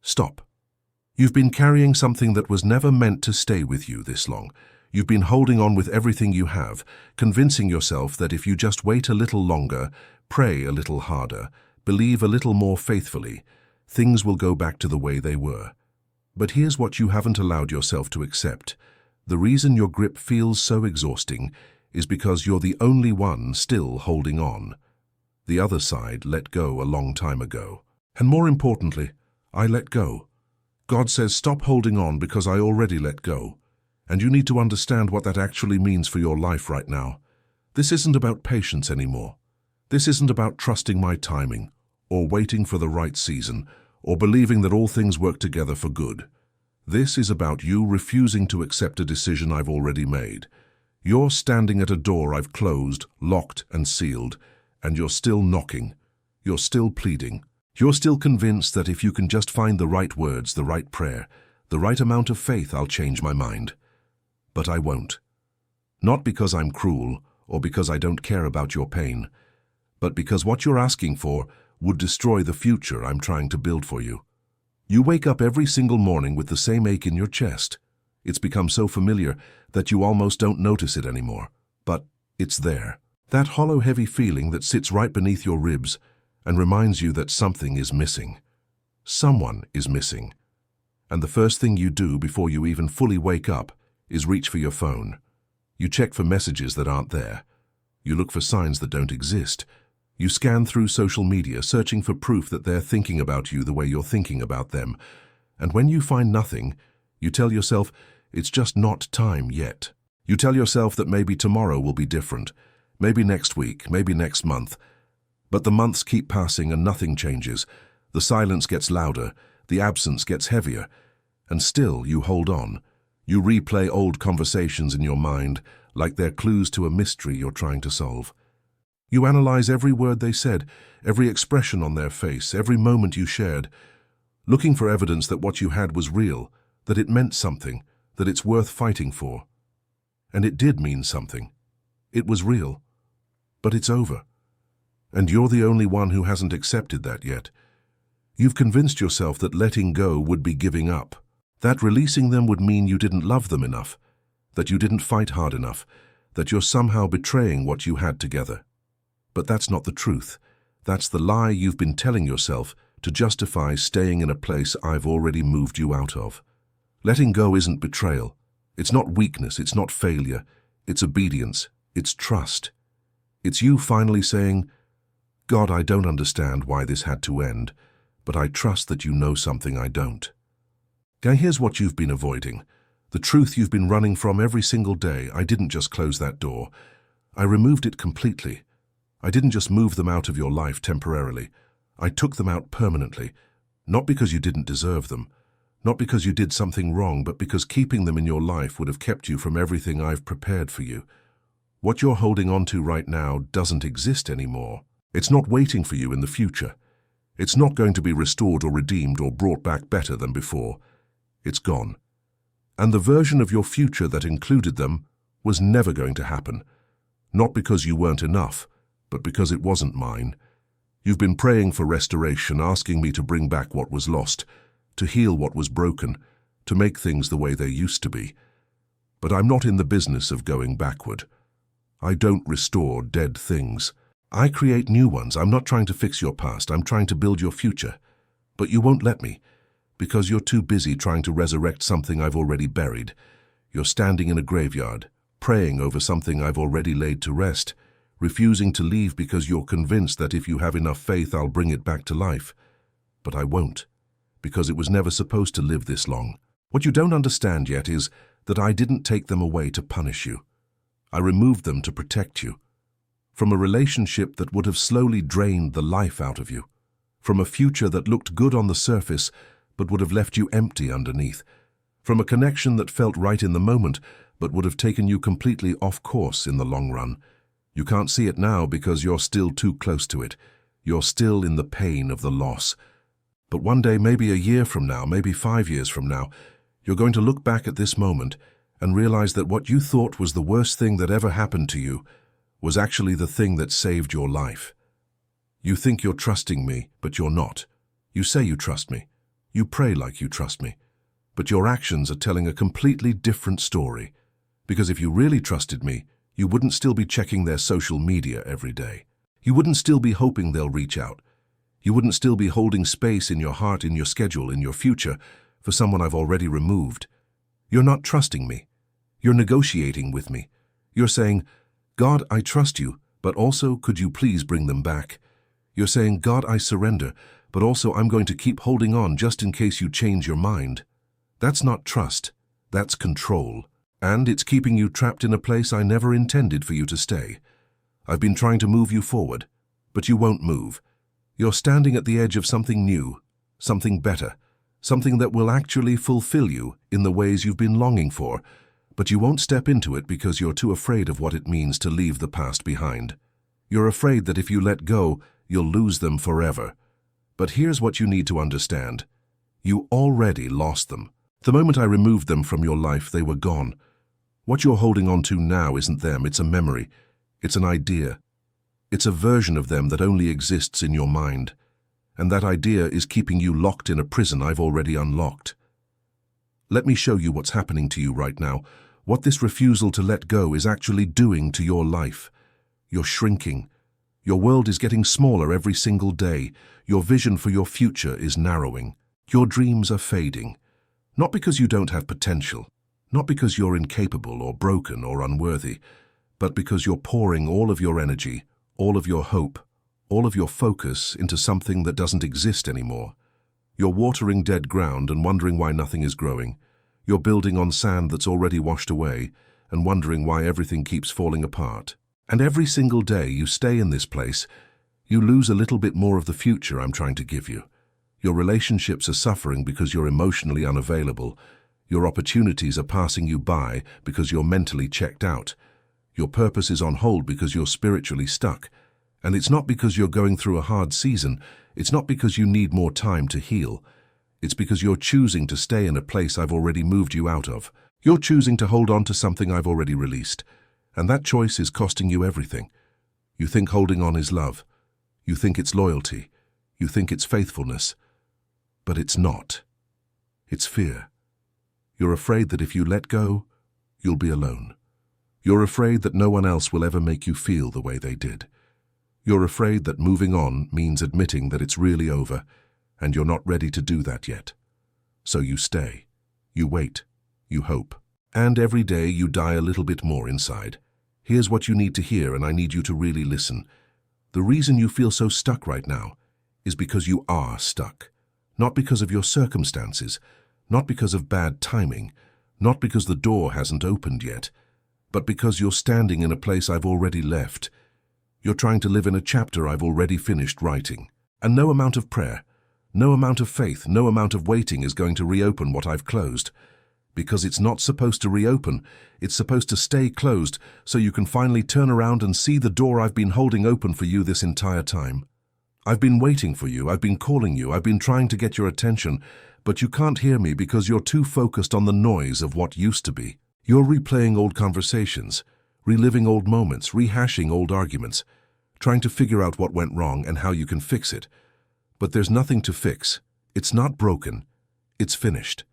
Stop. You've been carrying something that was never meant to stay with you this long. You've been holding on with everything you have, convincing yourself that if you just wait a little longer, pray a little harder, believe a little more faithfully, things will go back to the way they were. But here's what you haven't allowed yourself to accept. The reason your grip feels so exhausting is because you're the only one still holding on. The other side let go a long time ago. And more importantly, I let go. God says stop holding on because I already let go. And you need to understand what that actually means for your life right now. This isn't about patience anymore. This isn't about trusting my timing, or waiting for the right season, or believing that all things work together for good. This is about you refusing to accept a decision I've already made. You're standing at a door I've closed, locked, and sealed, and you're still knocking. You're still pleading. You're still convinced that if you can just find the right words, the right prayer, the right amount of faith, I'll change my mind. But I won't. Not because I'm cruel or because I don't care about your pain, but because what you're asking for would destroy the future I'm trying to build for you. You wake up every single morning with the same ache in your chest. It's become so familiar that you almost don't notice it anymore. But it's there. That hollow, heavy feeling that sits right beneath your ribs and reminds you that something is missing. Someone is missing. And the first thing you do before you even fully wake up is reach for your phone. You check for messages that aren't there. You look for signs that don't exist. You scan through social media, searching for proof that they're thinking about you the way you're thinking about them. And when you find nothing, you tell yourself it's just not time yet. You tell yourself that maybe tomorrow will be different, maybe next week, maybe next month. But the months keep passing and nothing changes. The silence gets louder, the absence gets heavier, and still you hold on. You replay old conversations in your mind like they're clues to a mystery you're trying to solve. You analyze every word they said, every expression on their face, every moment you shared, looking for evidence that what you had was real, that it meant something, that it's worth fighting for. And it did mean something. It was real. But it's over. And you're the only one who hasn't accepted that yet. You've convinced yourself that letting go would be giving up, that releasing them would mean you didn't love them enough, that you didn't fight hard enough, that you're somehow betraying what you had together. But that's not the truth. That's the lie you've been telling yourself to justify staying in a place I've already moved you out of. Letting go isn't betrayal. It's not weakness, it's not failure. It's obedience, it's trust. It's you finally saying, God, I don't understand why this had to end, but I trust that you know something I don't. Now here's what you've been avoiding. The truth you've been running from every single day. I didn't just close that door. I removed it completely. I didn't just move them out of your life temporarily. I took them out permanently, not because you didn't deserve them, not because you did something wrong, but because keeping them in your life would have kept you from everything I've prepared for you. What you're holding on to right now doesn't exist anymore. It's not waiting for you in the future. It's not going to be restored or redeemed or brought back better than before. It's gone. And the version of your future that included them was never going to happen. Not because you weren't enough, but because it wasn't mine. You've been praying for restoration, asking me to bring back what was lost, to heal what was broken, to make things the way they used to be. But I'm not in the business of going backward. I don't restore dead things. I create new ones. I'm not trying to fix your past. I'm trying to build your future. But you won't let me, because you're too busy trying to resurrect something I've already buried. You're standing in a graveyard, praying over something I've already laid to rest, refusing to leave because you're convinced that if you have enough faith, I'll bring it back to life. But I won't, because it was never supposed to live this long. What you don't understand yet is that I didn't take them away to punish you. I removed them to protect you. From a relationship that would have slowly drained the life out of you. From a future that looked good on the surface, but would have left you empty underneath. From a connection that felt right in the moment, but would have taken you completely off course in the long run. You can't see it now because you're still too close to it. You're still in the pain of the loss. But one day, maybe a year from now, maybe 5 years from now, you're going to look back at this moment and realize that what you thought was the worst thing that ever happened to you was actually the thing that saved your life. You think you're trusting me, but you're not. You say you trust me, You pray like you trust me, but your actions are telling a completely different story. Because if you really trusted me, you wouldn't still be checking their social media every day. You wouldn't still be hoping they'll reach out. You wouldn't still be holding space in your heart, in your schedule, in your future, for someone I've already removed. You're not trusting me. You're negotiating with me. You're saying, God, I trust you, but also, could you please bring them back? You're saying, God, I surrender, but also I'm going to keep holding on just in case you change your mind. That's not trust. That's control. And it's keeping you trapped in a place I never intended for you to stay. I've been trying to move you forward, but you won't move. You're standing at the edge of something new, something better, something that will actually fulfill you in the ways you've been longing for, but you won't step into it because you're too afraid of what it means to leave the past behind. You're afraid that if you let go, you'll lose them forever. But here's what you need to understand. You already lost them. The moment I removed them from your life, they were gone. What you're holding on to now isn't them, it's a memory. It's an idea. It's a version of them that only exists in your mind. And that idea is keeping you locked in a prison I've already unlocked. Let me show you what's happening to you right now, what this refusal to let go is actually doing to your life. You're shrinking. Your world is getting smaller every single day. Your vision for your future is narrowing. Your dreams are fading. Not because you don't have potential, not because you're incapable or broken or unworthy, but because you're pouring all of your energy, all of your hope, all of your focus into something that doesn't exist anymore. You're watering dead ground and wondering why nothing is growing. You're building on sand that's already washed away and wondering why everything keeps falling apart. And every single day you stay in this place, you lose a little bit more of the future I'm trying to give you. Your relationships are suffering because you're emotionally unavailable. Your opportunities are passing you by because you're mentally checked out. Your purpose is on hold because you're spiritually stuck. And it's not because you're going through a hard season. It's not because you need more time to heal. It's because you're choosing to stay in a place I've already moved you out of. You're choosing to hold on to something I've already released. And that choice is costing you everything. You think holding on is love. You think it's loyalty. You think it's faithfulness. But it's not. It's fear. You're afraid that if you let go, you'll be alone. You're afraid that no one else will ever make you feel the way they did. You're afraid that moving on means admitting that it's really over, and you're not ready to do that yet. So you stay. You wait. You hope. And every day you die a little bit more inside. Here's what you need to hear, and I need you to really listen. The reason you feel so stuck right now is because you are stuck. Not because of your circumstances, not because of bad timing, not because the door hasn't opened yet, but because you're standing in a place I've already left. You're trying to live in a chapter I've already finished writing. And no amount of prayer, no amount of faith, no amount of waiting is going to reopen what I've closed. Because it's not supposed to reopen, it's supposed to stay closed so you can finally turn around and see the door I've been holding open for you this entire time. I've been waiting for you, I've been calling you, I've been trying to get your attention, but you can't hear me because you're too focused on the noise of what used to be. You're replaying old conversations, reliving old moments, rehashing old arguments, trying to figure out what went wrong and how you can fix it. But there's nothing to fix. It's not broken. It's finished.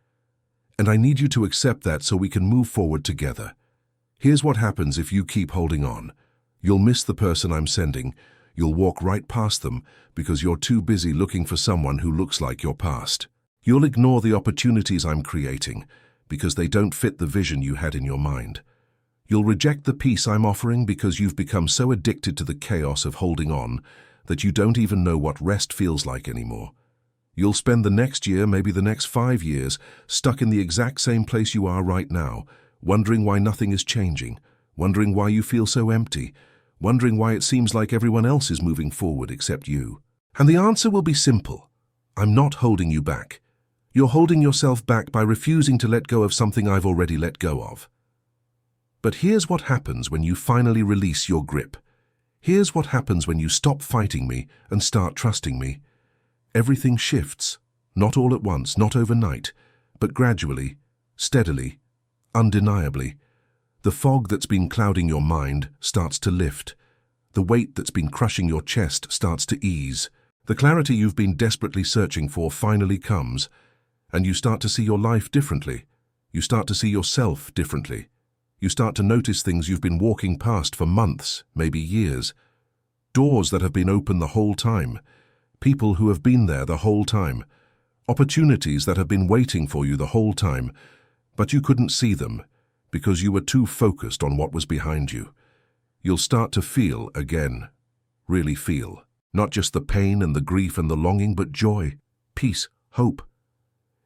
And I need you to accept that so we can move forward together. Here's what happens if you keep holding on. You'll miss the person I'm sending. You'll walk right past them because you're too busy looking for someone who looks like your past. You'll ignore the opportunities I'm creating because they don't fit the vision you had in your mind. You'll reject the peace I'm offering because you've become so addicted to the chaos of holding on that you don't even know what rest feels like anymore. You'll spend the next year, maybe the next 5 years, stuck in the exact same place you are right now, wondering why nothing is changing, wondering why you feel so empty, wondering why it seems like everyone else is moving forward except you. And the answer will be simple. I'm not holding you back. You're holding yourself back by refusing to let go of something I've already let go of. But here's what happens when you finally release your grip. Here's what happens when you stop fighting me and start trusting me. Everything shifts, not all at once, not overnight, but gradually, steadily, undeniably. The fog that's been clouding your mind starts to lift. The weight that's been crushing your chest starts to ease. The clarity you've been desperately searching for finally comes, And you start to see your life differently. You start to see yourself differently. You start to notice things you've been walking past for months, maybe years. Doors that have been open the whole time. People who have been there the whole time. Opportunities that have been waiting for you the whole time, but you couldn't see them because you were too focused on what was behind you. You'll start to feel again. Really feel. Not just the pain and the grief and the longing, but joy, peace, hope.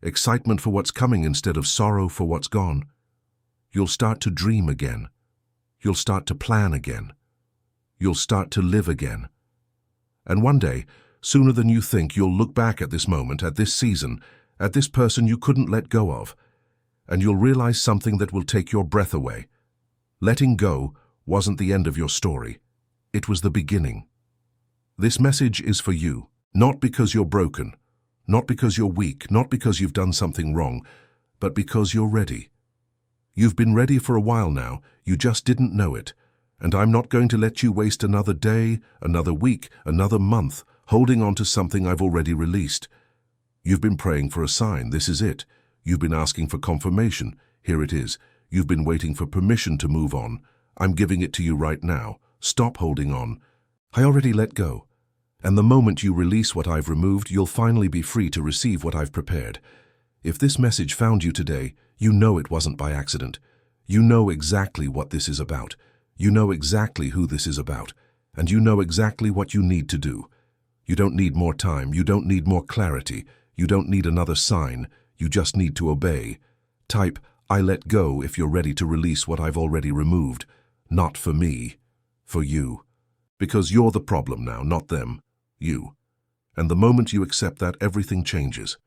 Excitement for what's coming instead of sorrow for what's gone. You'll start to dream again. You'll start to plan again. You'll start to live again. And one day, sooner than you think, you'll look back at this moment, at this season, at this person you couldn't let go of, and you'll realize something that will take your breath away. Letting go wasn't the end of your story. It was the beginning. This message is for you, not because you're broken, not because you're weak, not because you've done something wrong, but because you're ready. You've been ready for a while now, you just didn't know it, and I'm not going to let you waste another day, another week, another month, holding on to something I've already released. You've been praying for a sign, this is it. You've been asking for confirmation, here it is. You've been waiting for permission to move on. I'm giving it to you right now. Stop holding on. I already let go. And the moment you release what I've removed, you'll finally be free to receive what I've prepared. If this message found you today, you know it wasn't by accident. You know exactly what this is about. You know exactly who this is about. And you know exactly what you need to do. You don't need more time. You don't need more clarity. You don't need another sign. You just need to obey. Type, I let go if you're ready to release what I've already removed. Not for me. For you. Because you're the problem now, not them. You. And the moment you accept that, everything changes.